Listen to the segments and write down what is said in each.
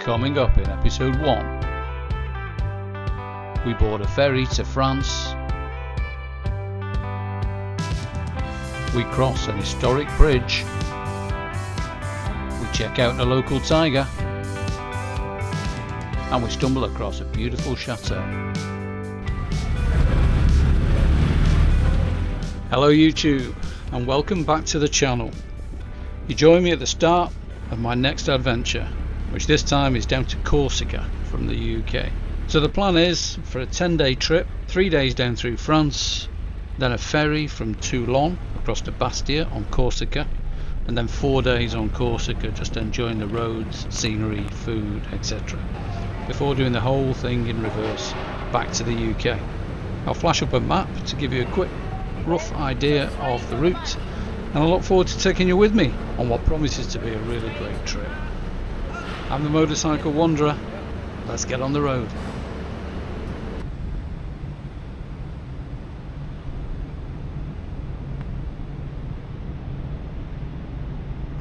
Coming up in episode 1, we board a ferry to France, we cross an historic bridge, we check out a local tiger, and we stumble across a beautiful chateau. Hello YouTube, and welcome back to the channel. You join me at the start of my next adventure, which this time is down to Corsica from the UK. So the plan is for a 10-day trip, 3 days down through France, then a ferry from Toulon across to Bastia on Corsica, and then 4 days on Corsica just enjoying the roads, scenery, food, etc. before doing the whole thing in reverse back to the UK. I'll flash up a map to give you a quick rough idea of the route, and I look forward to taking you with me on what promises to be a really great trip. I'm the motorcycle wanderer. Let's get on the road.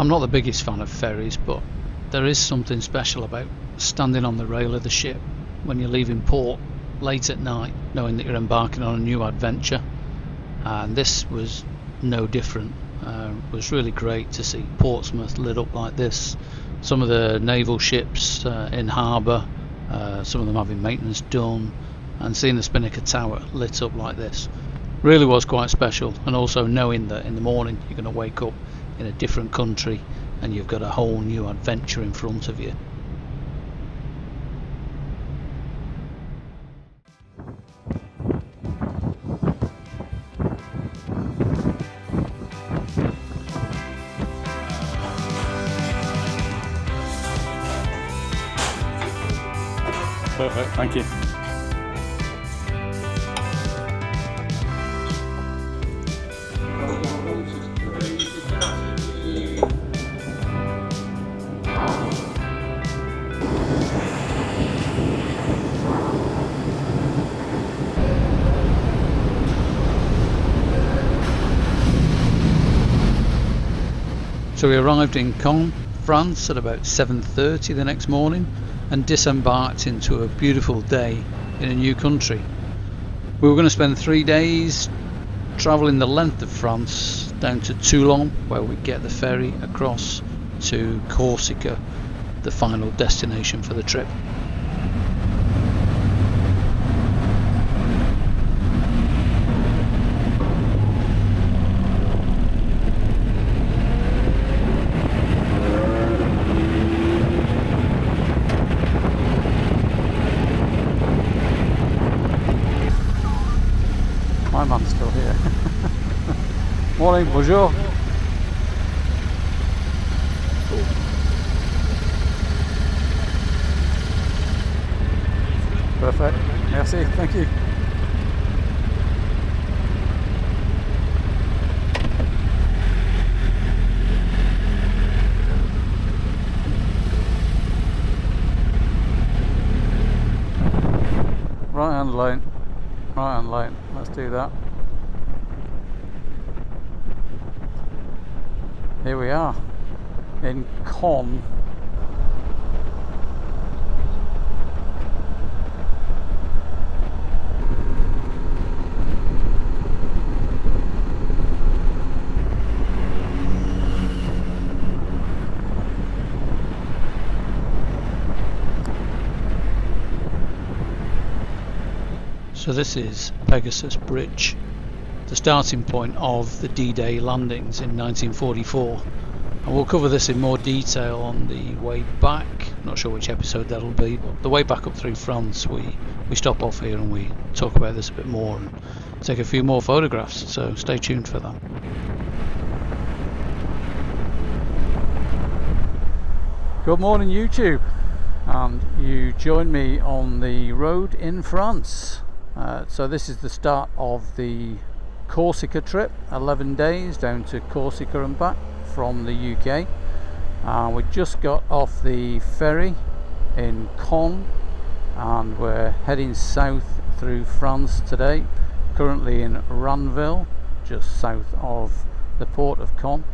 I'm not the biggest fan of ferries, but there is something special about standing on the rail of the ship when you're leaving port late at night, knowing that you're embarking on a new adventure. And this was no different. It was really great to see Portsmouth lit up like this. Some of the naval ships in harbour, some of them having maintenance done, and seeing the Spinnaker Tower lit up like this really was quite special. And also knowing that in the morning you're going to wake up in a different country and you've got a whole new adventure in front of you. Perfect, thank you. So we arrived in Caen, France at about 7:30 the next morning and disembarked into a beautiful day in a new country. We were going to spend 3 days travelling the length of France down to Toulon, where we get the ferry across to Corsica, the final destination for the trip. My man's still here. Morning, bonjour. Perfect, merci, thank you. Right hand lane. Right hand lane, let's do that. Here we are in Caen. So this is Pegasus Bridge, the starting point of the D-Day landings in 1944, and we'll cover this in more detail on the way back. Not sure which episode that'll be, but the way back up through France we stop off here and we talk about this a bit more and take a few more photographs, so stay tuned for that. Good morning YouTube, and you join me on the road in France. So this is the start of the Corsica trip, 11 days down to Corsica and back from the UK. We just got off the ferry in Caen and we're heading south through France today, currently in Ranville, just south of the port of Caen.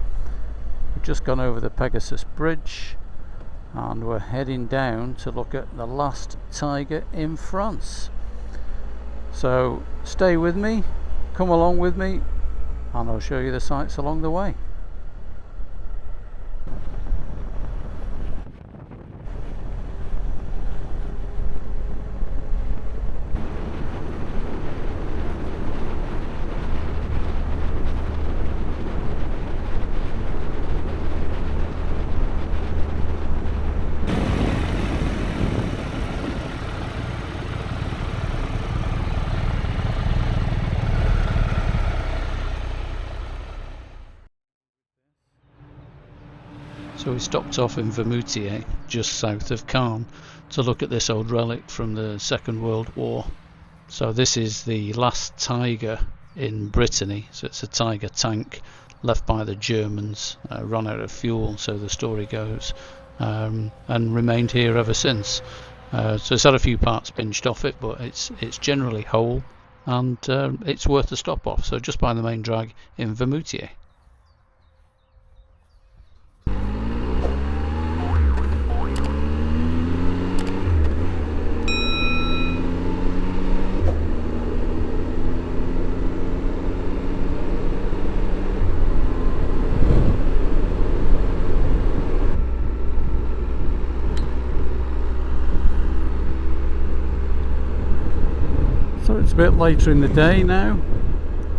We've just gone over the Pegasus Bridge and we're heading down to look at the last tiger in France. So stay with me, come along with me, and I'll show you the sights along the way. So we stopped off in Vermoutier, just south of Caen, to look at this old relic from the Second World War. So this is the last tiger in Brittany, so it's a tiger tank left by the Germans, run out of fuel, so the story goes, and remained here ever since. So it's had a few parts pinched off it, but it's generally whole, and it's worth a stop off, so just by the main drag in Vermoutier. So it's a bit later in the day now,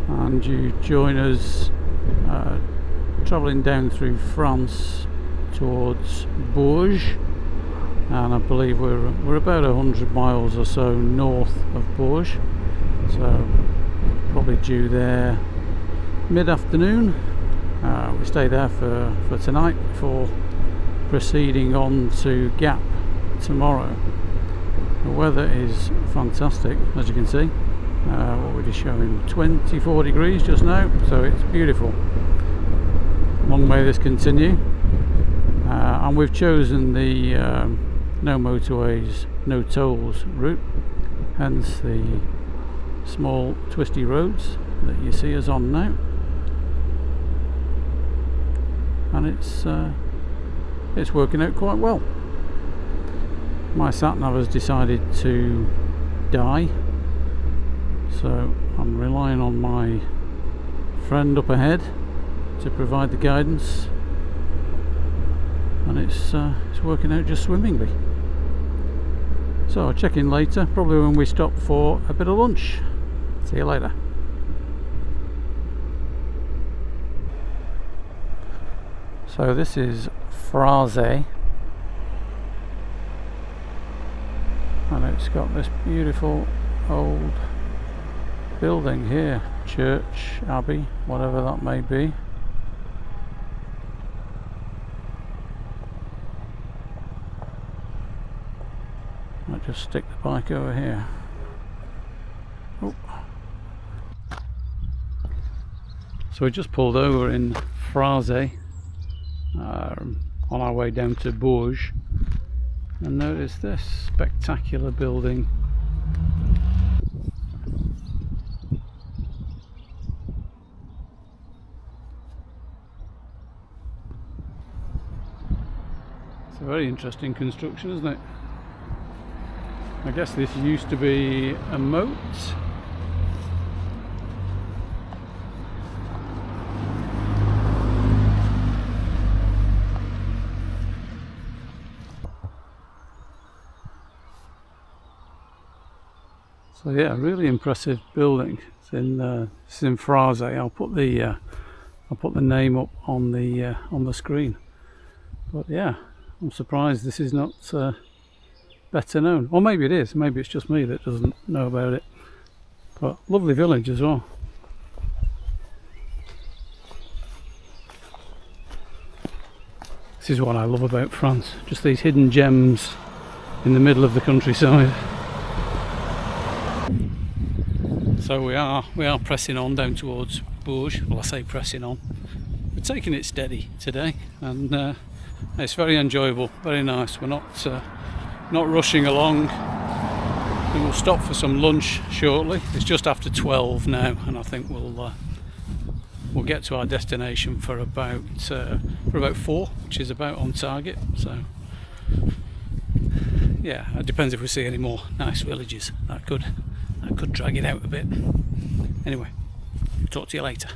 and you join us travelling down through France towards Bourges, and I believe we're about 100 miles or so north of Bourges, so probably due there mid-afternoon. We stay there for tonight before proceeding on to Gap tomorrow. The weather is fantastic, as you can see. What we're just showing 24 degrees just now, so it's beautiful. Long may this continue. And we've chosen the no motorways, no tolls route, hence the small twisty roads that you see us on now. And it's working out quite well. My sat-nav has decided to die, so I'm relying on my friend up ahead to provide the guidance, and it's working out just swimmingly. So I'll check in later, probably when we stop for a bit of lunch. See you later. So this is Frazé, and it's got this beautiful old building here, church, abbey, whatever that may be. I'll just stick the bike over here. Oh. So we just pulled over in Frazé on our way down to Bourges, and notice this spectacular building. It's a very interesting construction, isn't it? I guess this used to be a moat. So yeah, really impressive building. It's in Frazé. I'll put the name up on the screen. But yeah, I'm surprised this is not better known. Or maybe it is. Maybe it's just me that doesn't know about it. But lovely village as well. This is what I love about France. Just these hidden gems in the middle of the countryside. So we are pressing on down towards Bourges. Well, I say pressing on. We're taking it steady today, and it's very enjoyable, very nice. We're not rushing along. We will stop for some lunch shortly. It's just after 12 now, and I think we'll get to our destination for about 4, which is about on target. So yeah, it depends if we see any more nice villages. That could drag it out a bit. Anyway, talk to you later.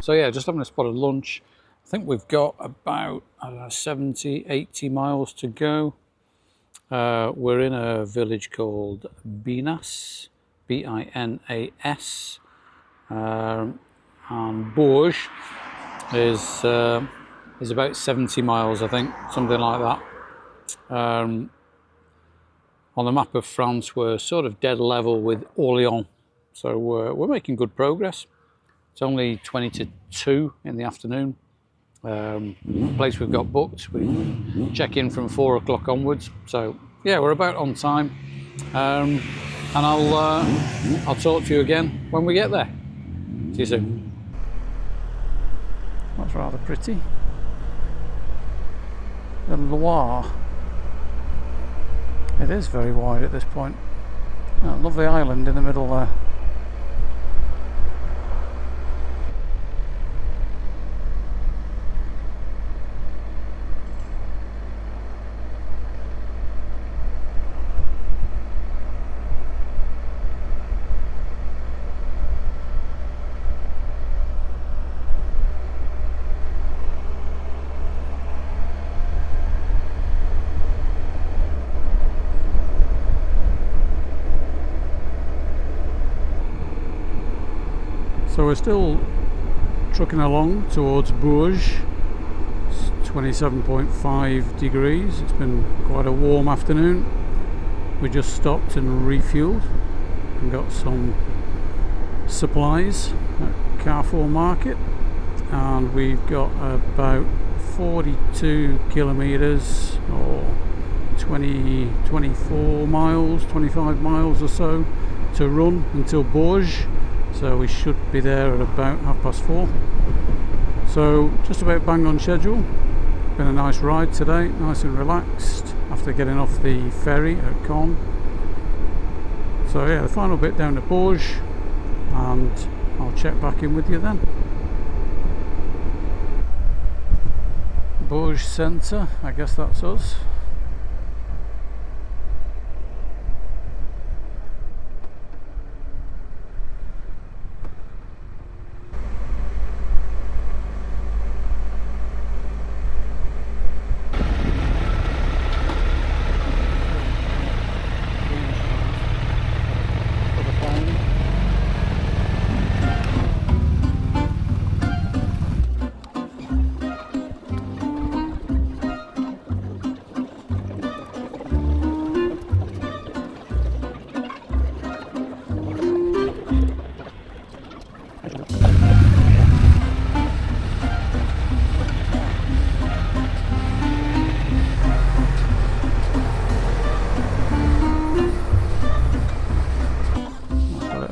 So yeah, just having a spot of lunch. I think we've got about 70, 80 miles to go. We're in a village called Binas, B-I-N-A-S, and Bourges is about 70 miles, I think, something like that. On the map of France, we're sort of dead level with Orléans, so we're making good progress. It's only 20 to 2 in the afternoon. The place we've got booked, we check in from 4 o'clock onwards. So yeah, we're about on time. And I'll talk to you again when we get there. See you soon. That's rather pretty. The Loire. It is very wide at this point. Oh, lovely island in the middle there. So we're still trucking along towards Bourges. It's 27.5 degrees. It's been quite a warm afternoon. We just stopped and refueled and got some supplies at Carrefour Market, and we've got about 42 kilometers or 24 miles, 25 miles or so to run until Bourges. So we should be there at about 4:30. So just about bang on schedule. Been a nice ride today, nice and relaxed after getting off the ferry at Caen. So yeah, the final bit down to Bourges, and I'll check back in with you then. Bourges Centre, I guess that's us.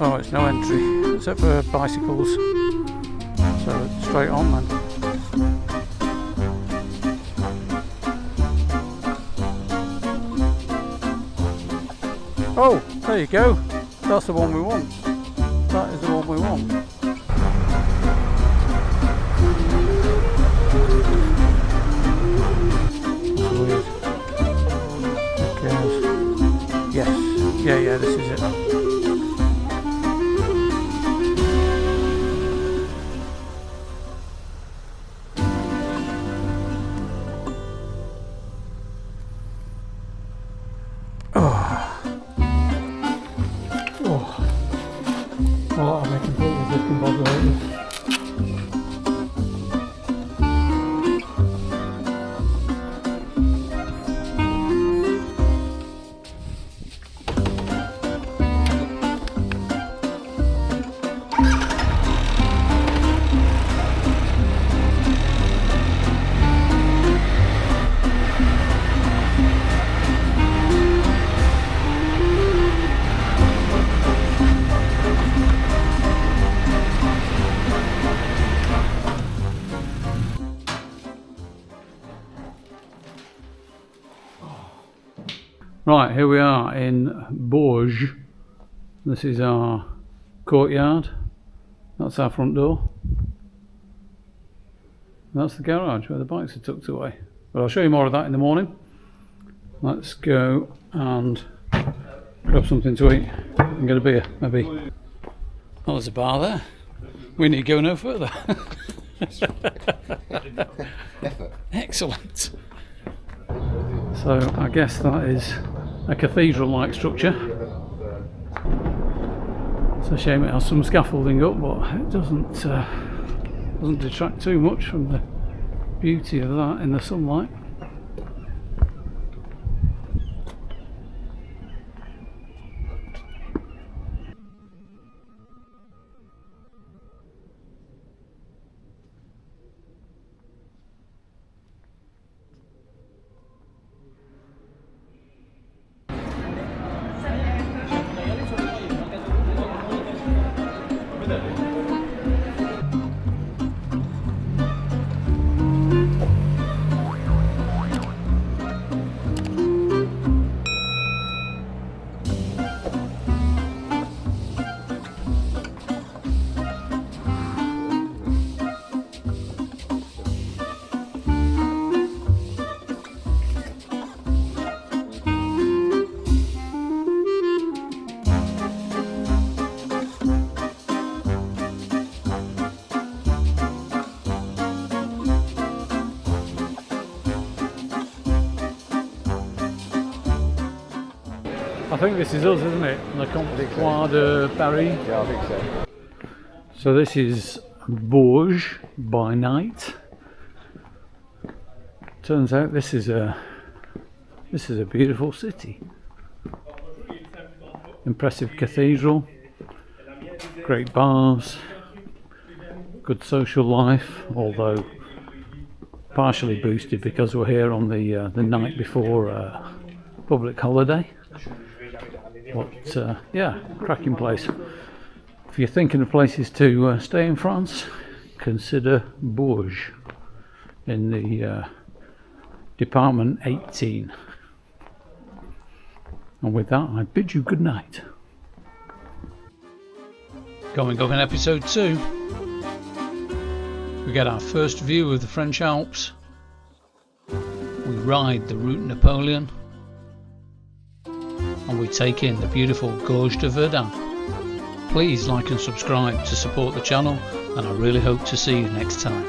Oh, it's no entry except for bicycles, so straight on then. Oh, there you go. That's the one we want. That is the one we want. That's weird. Okay. Yes. Yeah, this is it. Well, I'm a completely different body like this. Right, here we are in Bourges. This is our courtyard. That's our front door. That's the garage where the bikes are tucked away. But I'll show you more of that in the morning. Let's go and grab something to eat and get a beer, maybe. Oh, there's a bar there. We need to go no further. Excellent. So I guess that is a cathedral-like structure. It's a shame it has some scaffolding up, but it doesn't detract too much from the beauty of that in the sunlight. I think this is us, isn't it? Le Comptoir de Paris. Yeah, I think so. So this is Bourges by night. Turns out this is a beautiful city. Impressive cathedral, great bars, good social life, although partially boosted because we're here on the night before public holiday. But yeah, cracking place. If you're thinking of places to stay in France, consider Bourges in the Department 18. And with that, I bid you good night. Coming up in episode 2, we get our first view of the French Alps. We ride the Route Napoleon. And we take in the beautiful Gorge de Verdun. Please like and subscribe to support the channel, and I really hope to see you next time.